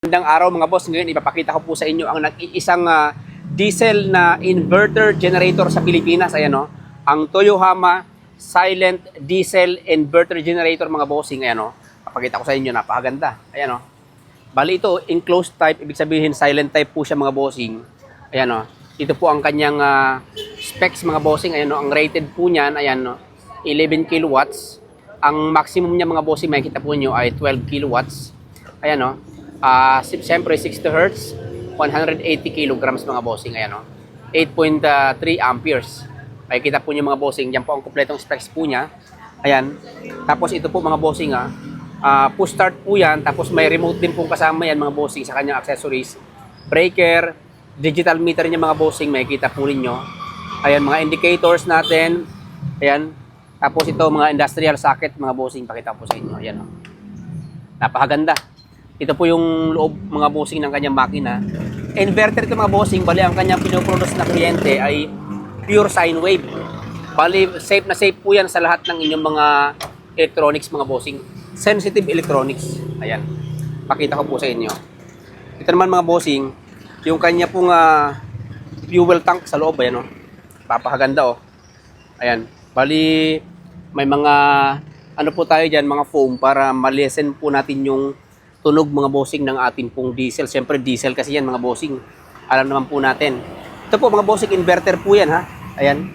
Magandang araw mga boss. Ngayon ipapakita ko po sa inyo ang nag-iisang diesel na inverter generator sa Pilipinas. Ayan o. Ang Toyohama Silent Diesel Inverter Generator mga bossing. Ayan o. Papakita ko sa inyo. Napakaganda. Ayan o. Bali ito enclosed type. Ibig sabihin silent type po siya mga bossing. Ayan o. Ito po ang kanyang specs mga bossing. Ayan o. Ang rated po niyan. Ayan o. 11 kilowatts. Ang maximum niya mga bossing makikita po niyo ay 12 kilowatts. Ayan o. Siyempre 60 Hz, 180 kilograms mga bossing. Ayan o. 8.3 amperes. Makikita po niyo mga bossing. Yan po ang kompletong specs po niya. Ayan. Tapos ito po mga bossing push start po yan. Tapos may remote din po kasama yan mga bossing sa kanyang accessories. Breaker, digital meter niya mga bossing. Makikita po ninyo. Ayan mga indicators natin. Ayan. Tapos ito mga industrial socket mga bossing. Pakita po sa inyo. Ayan o. Napakaganda. Ito po yung loob mga bossing ng kanyang makina. Inverter ito mga bossing. Bali ang kanyang pinoproduce na kliyente ay pure sine wave. Bali safe na safe po yan sa lahat ng inyong mga electronics mga bossing. Sensitive electronics. Ayan. Pakita ko po sa inyo. Ito naman mga bossing. Yung kanya pong fuel tank sa loob. Ayan o. Papakaganda o. Ayan. Bali may mga ano po tayo dyan, mga foam para malesen po natin yung tunog mga bossing ng ating pong diesel. Siyempre diesel kasi yan mga bossing. Alam naman po natin. Ito po mga bossing, inverter po yan ha. Ayan.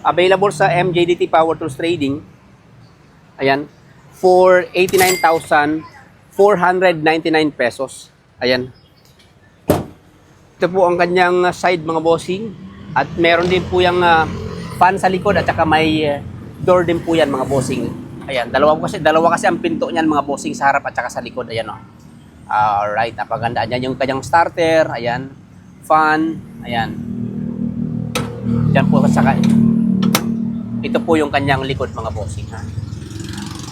Available sa MJDT Power Tools Trading. Ayan. For 89,499 pesos. Ayan. Ito po ang kanyang side mga bossing. At meron din po yung fan sa likod at saka may door din po yan mga bossing. Ayan, dalawa kasi ang pinto niyan mga bossing sa harap at saka sa likod. Ayan o. Alright, napaganda. Ayan yung kanyang starter. Ayan. Fan. Ayan. Diyan po sa saka. Ito po yung kanyang likod mga bossing. Ha?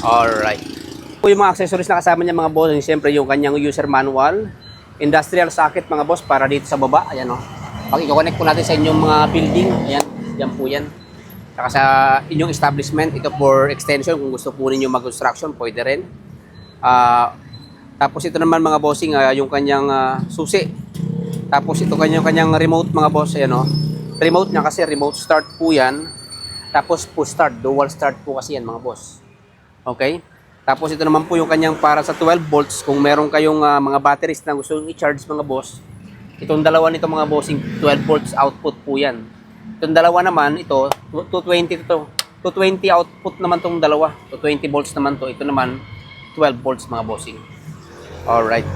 Alright. Ito po yung mga accessories na kasama niya mga bossing. Siyempre yung kanyang user manual. Industrial socket mga boss para dito sa baba. Ayan o. Pag i-connect po natin sa inyong mga building. Ayan. Diyan po yan. Saka sa inyong establishment, ito for extension. Kung gusto po ninyo mag-construction, pwede rin. Tapos ito naman mga bossing, yung kanyang susi. Tapos ito kanyang remote mga boss. Ayan o. Remote niya kasi, remote start po yan. Tapos push start, dual start po kasi yan mga boss. Okay? Tapos ito naman po yung kanyang para sa 12 volts. Kung meron kayong mga batteries na gusto nyo i-charge mga boss. Itong dalawa nito mga bossing, 12 volts output po yan. Itong dalawa naman, ito, 220 to. 220 output naman itong dalawa. 220 volts naman to. Ito naman, 12 volts mga bossing. Alright.